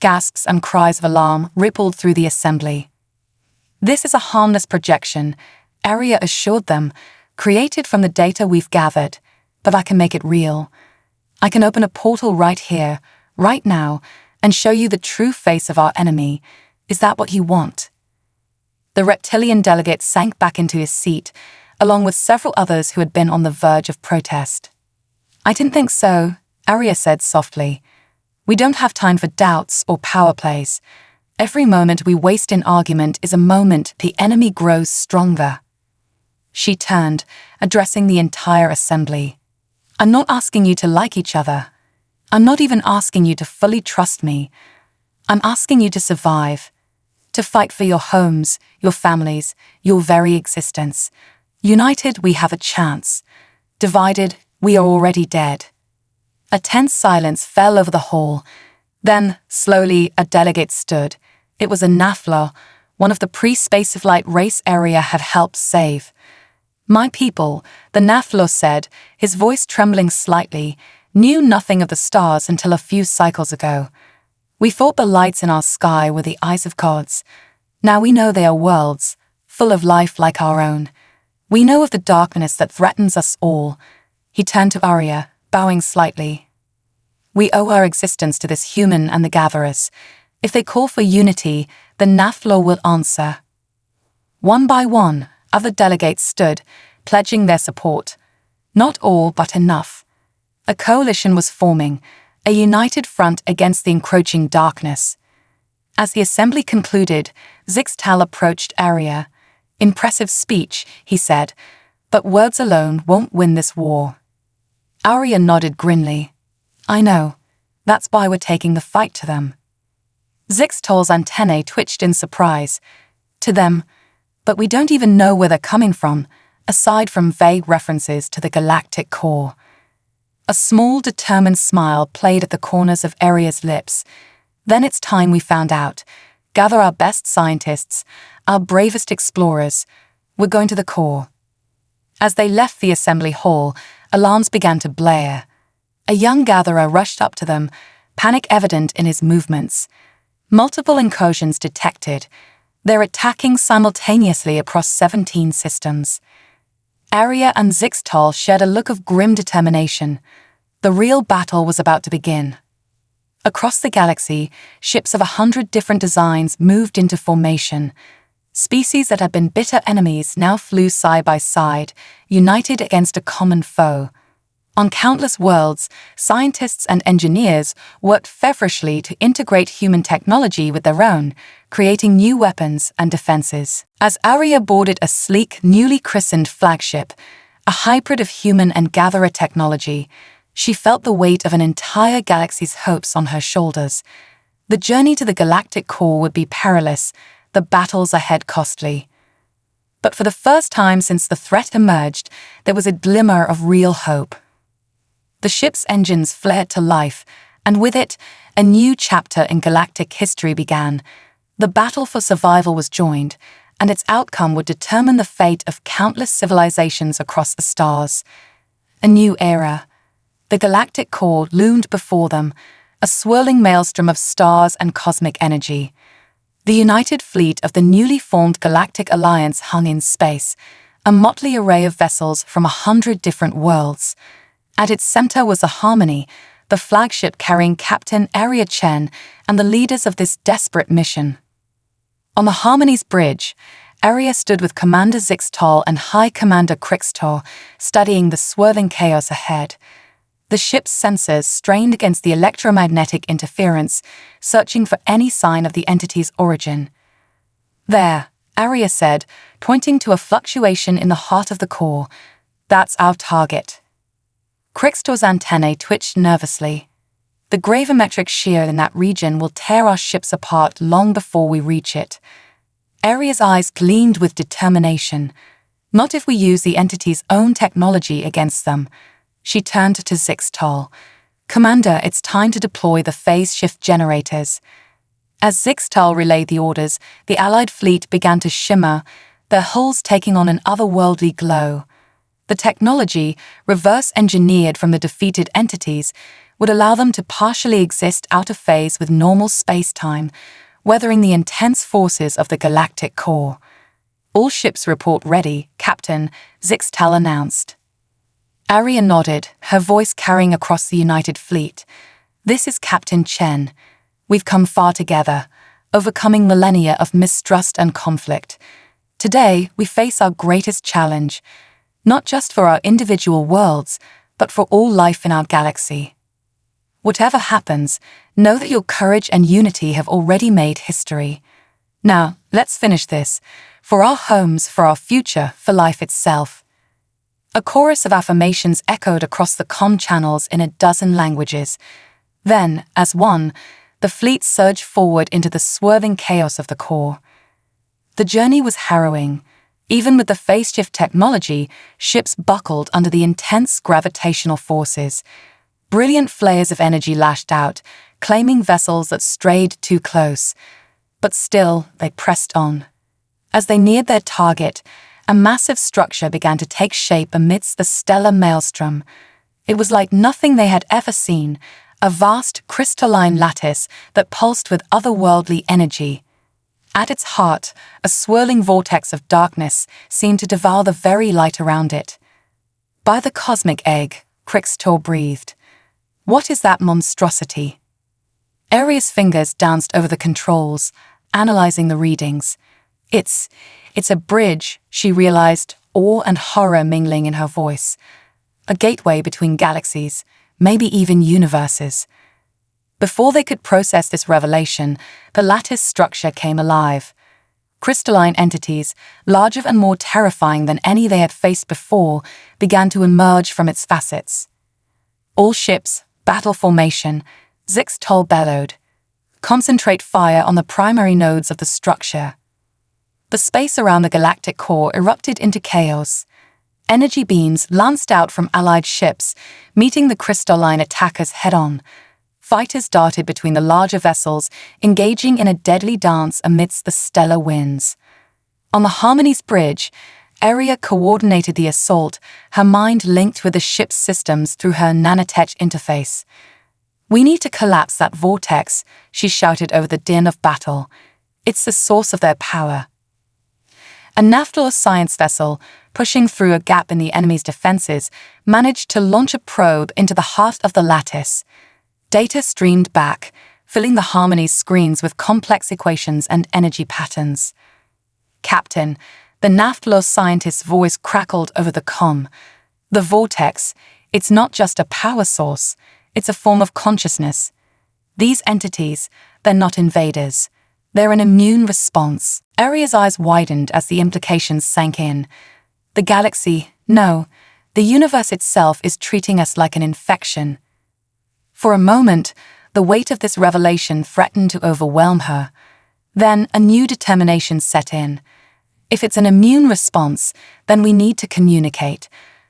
Gasps and cries of alarm rippled through the assembly. This is a harmless projection, Arya assured them, created from the data we've gathered, but I can make it real. I can open a portal right here, right now, and show you the true face of our enemy. Is that what you want? The reptilian delegate sank back into his seat, along with several others who had been on the verge of protest. I didn't think so, Arya said softly. We don't have time for doubts or power plays. Every moment we waste in argument is a moment the enemy grows stronger. She turned, addressing the entire assembly. I'm not asking you to like each other. I'm not even asking you to fully trust me. I'm asking you to survive, to fight for your homes, your families, your very existence. United, we have a chance. Divided, we are already dead. A tense silence fell over the hall. Then, slowly, a delegate stood. It was a Nafla, one of the pre-spaceflight race Arya had helped save. My people, the Nafla said, his voice trembling slightly, knew nothing of the stars until a few cycles ago. We thought the lights in our sky were the eyes of gods. Now we know they are worlds, full of life like our own. We know of the darkness that threatens us all. He turned to Arya, bowing slightly. We owe our existence to this human and the gatherers. If they call for unity, the Nafla will answer. One by one, other delegates stood, pledging their support. Not all, but enough. A coalition was forming, a united front against the encroaching darkness. As the assembly concluded, Zixtal approached Arya. Impressive speech, he said, but words alone won't win this war. Arya nodded grimly. I know. That's why we're taking the fight to them. Zixtal's antennae twitched in surprise. To them, but we don't even know where they're coming from, aside from vague references to the galactic core. A small, determined smile played at the corners of Aria's lips. Then it's time we found out. Gather our best scientists, our bravest explorers. We're going to the core. As they left the assembly hall, alarms began to blare. A young gatherer rushed up to them, panic evident in his movements. Multiple incursions detected. They're attacking simultaneously across 17 systems. Aria and Zixtal shared a look of grim determination. The real battle was about to begin. Across the galaxy, ships of 100 different designs moved into formation. Species that had been bitter enemies now flew side by side, united against a common foe. On countless worlds, scientists and engineers worked feverishly to integrate human technology with their own, creating new weapons and defenses. As Aria boarded a sleek, newly christened flagship, a hybrid of human and gatherer technology, she felt the weight of an entire galaxy's hopes on her shoulders. The journey to the galactic core would be perilous, the battles ahead costly. But for the first time since the threat emerged, there was a glimmer of real hope. The ship's engines flared to life, and with it, a new chapter in galactic history began. The battle for survival was joined, and its outcome would determine the fate of countless civilizations across the stars. A new era. The galactic core loomed before them, a swirling maelstrom of stars and cosmic energy. The united fleet of the newly formed Galactic Alliance hung in space, a motley array of vessels from 100 different worlds. At its center was the Harmony, the flagship carrying Captain Aria Chen and the leaders of this desperate mission. On the Harmony's bridge, Aria stood with Commander Zixtal and High Commander Crixtor, studying the swirling chaos ahead. The ship's sensors strained against the electromagnetic interference, searching for any sign of the entity's origin. There, Aria said, pointing to a fluctuation in the heart of the core. That's our target. Crixtor's antennae twitched nervously. The gravimetric shear in that region will tear our ships apart long before we reach it. Aria's eyes gleamed with determination. Not if we use the entity's own technology against them. She turned to Zixtal. Commander, it's time to deploy the phase shift generators. As Zixtal relayed the orders, the Allied fleet began to shimmer, their hulls taking on an otherworldly glow. The technology, reverse-engineered from the defeated entities, would allow them to partially exist out of phase with normal space-time, weathering the intense forces of the galactic core. All ships report ready, Captain, Zixtal announced. Aria nodded, her voice carrying across the united fleet. This is Captain Chen. We've come far together, overcoming millennia of mistrust and conflict. Today, we face our greatest challenge, not just for our individual worlds, but for all life in our galaxy. Whatever happens, know that your courage and unity have already made history. Now, let's finish this. For our homes, for our future, for life itself. A chorus of affirmations echoed across the comm channels in a dozen languages. Then, as one, the fleet surged forward into the swerving chaos of the core. The journey was harrowing. Even with the phase shift technology, ships buckled under the intense gravitational forces. Brilliant flares of energy lashed out, claiming vessels that strayed too close. But still, they pressed on. As they neared their target, a massive structure began to take shape amidst the stellar maelstrom. It was like nothing they had ever seen, a vast crystalline lattice that pulsed with otherworldly energy. At its heart, a swirling vortex of darkness seemed to devour the very light around it. By the cosmic egg, Crixtor breathed. What is that monstrosity? Aria's fingers danced over the controls, analyzing the readings. It's a bridge, she realized, awe and horror mingling in her voice. A gateway between galaxies, maybe even universes. Before they could process this revelation, the lattice structure came alive. Crystalline entities, larger and more terrifying than any they had faced before, began to emerge from its facets. All ships, battle formation, Zixtol bellowed. Concentrate fire on the primary nodes of the structure. The space around the galactic core erupted into chaos. Energy beams lanced out from allied ships, meeting the crystalline attackers head-on. Fighters darted between the larger vessels, engaging in a deadly dance amidst the stellar winds. On the Harmony's bridge, Aria coordinated the assault, her mind linked with the ship's systems through her nanotech interface. "We need to collapse that vortex," she shouted over the din of battle. "It's the source of their power." A Naftalo science vessel, pushing through a gap in the enemy's defenses, managed to launch a probe into the heart of the lattice. Data streamed back, filling the Harmony's screens with complex equations and energy patterns. "Captain," the Naftalo scientist's voice crackled over the comm. "The vortex, it's not just a power source, it's a form of consciousness. These entities, they're not invaders. They're an immune response." Aria's eyes widened as the implications sank in. "The galaxy, no, the universe itself is treating us like an infection." For a moment, the weight of this revelation threatened to overwhelm her. Then a new determination set in. If it's an immune response, then we need to communicate,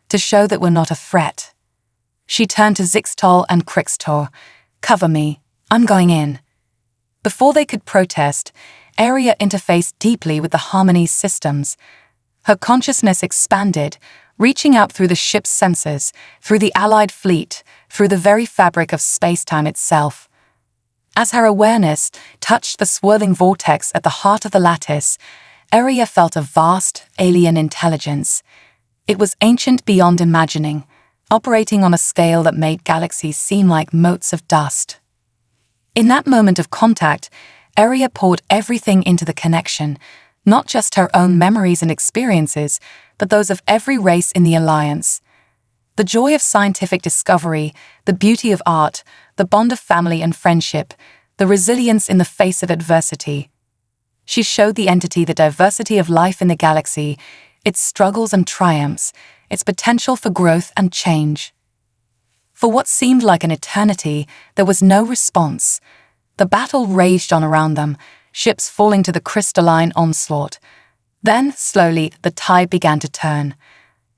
to show that we're not a threat. She turned to Zixtol and Crixtor. "Cover me, I'm going in." Before they could protest, Aria interfaced deeply with the Harmony's systems. Her consciousness expanded, reaching out through the ship's sensors, through the Allied fleet, through the very fabric of space-time itself. As her awareness touched the swirling vortex at the heart of the lattice, Aria felt a vast, alien intelligence. It was ancient beyond imagining, operating on a scale that made galaxies seem like motes of dust. In that moment of contact, Aria poured everything into the connection, not just her own memories and experiences, but those of every race in the Alliance. The joy of scientific discovery, the beauty of art, the bond of family and friendship, the resilience in the face of adversity. She showed the entity the diversity of life in the galaxy, its struggles and triumphs, its potential for growth and change. For what seemed like an eternity, there was no response. The battle raged on around them, ships falling to the crystalline onslaught. Then, slowly, the tide began to turn.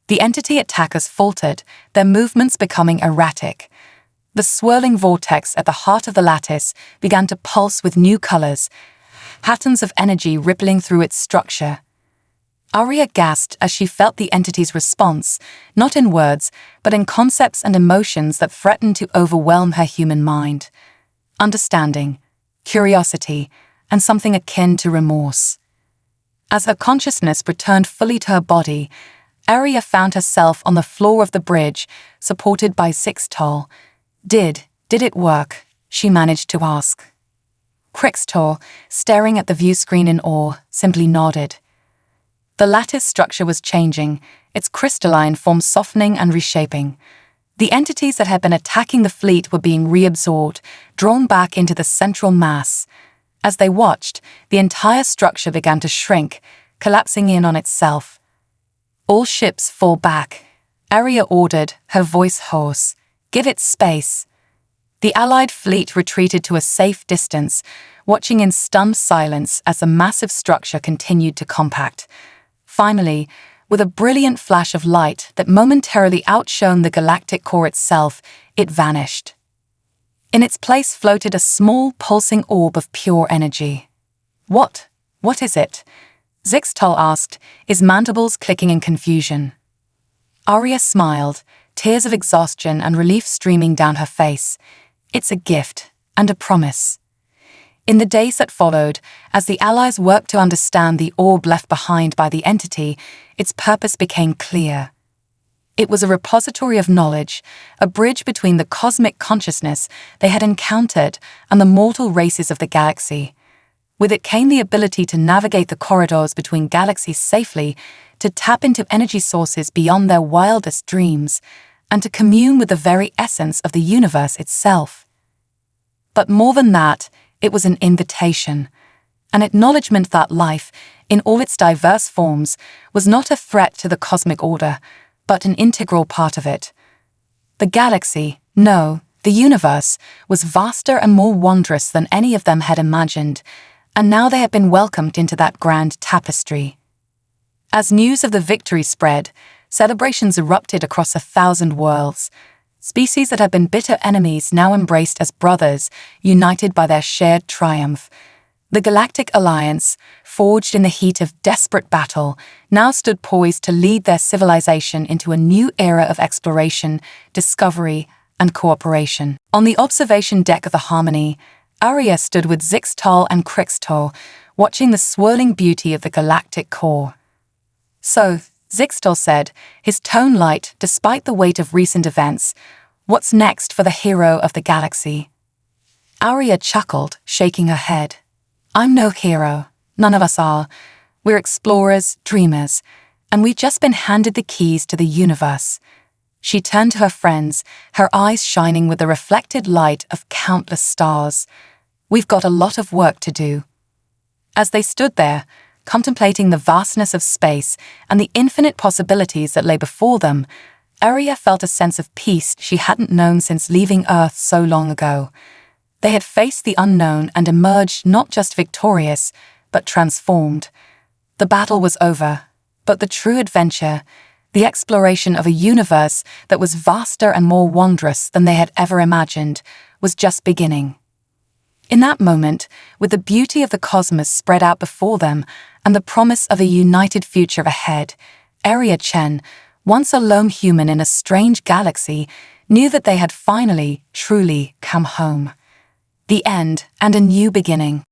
The entity attackers faltered, their movements becoming erratic. The swirling vortex at the heart of the lattice began to pulse with new colors, patterns of energy rippling through its structure. Aria gasped as she felt the entity's response, not in words, but in concepts and emotions that threatened to overwhelm her human mind. Understanding, curiosity, and something akin to remorse. As her consciousness returned fully to her body, Aria found herself on the floor of the bridge, supported by Zixtol. Did it work?" she managed to ask. Crixtor, staring at the view screen in awe, simply nodded. The lattice structure was changing, its crystalline form softening and reshaping. The entities that had been attacking the fleet were being reabsorbed, drawn back into the central mass. As they watched, the entire structure began to shrink, collapsing in on itself. "All ships fall back," Aria ordered, her voice hoarse. "Give it space." The Allied fleet retreated to a safe distance, watching in stunned silence as the massive structure continued to compact. Finally, with a brilliant flash of light that momentarily outshone the galactic core itself, it vanished. In its place floated a small, pulsing orb of pure energy. What is it?" Zixtol asked, his mandibles clicking in confusion. Aria smiled, tears of exhaustion and relief streaming down her face. "It's a gift, and a promise." In the days that followed, as the Allies worked to understand the orb left behind by the entity, its purpose became clear. It was a repository of knowledge, a bridge between the cosmic consciousness they had encountered and the mortal races of the galaxy. With it came the ability to navigate the corridors between galaxies safely, to tap into energy sources beyond their wildest dreams, and to commune with the very essence of the universe itself. But more than that, it was an invitation, an acknowledgement that life, in all its diverse forms, was not a threat to the cosmic order, but an integral part of it. The galaxy, no, The universe was vaster and more wondrous than any of them had imagined, and now they had been welcomed into that grand tapestry. As news of the victory spread, celebrations erupted across 1,000 worlds. Species that had been bitter enemies now embraced as brothers, united by their shared triumph. The Galactic Alliance, forged in the heat of desperate battle, now stood poised to lead their civilization into a new era of exploration, discovery, and cooperation. On the observation deck of the Harmony, Arya stood with Zixtal and Crixtal, watching the swirling beauty of the galactic core. "So," Zixtal said, his tone light despite the weight of recent events, "what's next for the hero of the galaxy?" Arya chuckled, shaking her head. "I'm no hero. None of us are. We're explorers, dreamers, and we've just been handed the keys to the universe." She turned to her friends, her eyes shining with the reflected light of countless stars. "We've got a lot of work to do." As they stood there, contemplating the vastness of space and the infinite possibilities that lay before them, Arya felt a sense of peace she hadn't known since leaving Earth so long ago. They had faced the unknown and emerged not just victorious, but transformed. The battle was over, but the true adventure, the exploration of a universe that was vaster and more wondrous than they had ever imagined, was just beginning. In that moment, with the beauty of the cosmos spread out before them and the promise of a united future ahead, Arya Chen, once a lone human in a strange galaxy, knew that they had finally, truly come home. The end and a new beginning.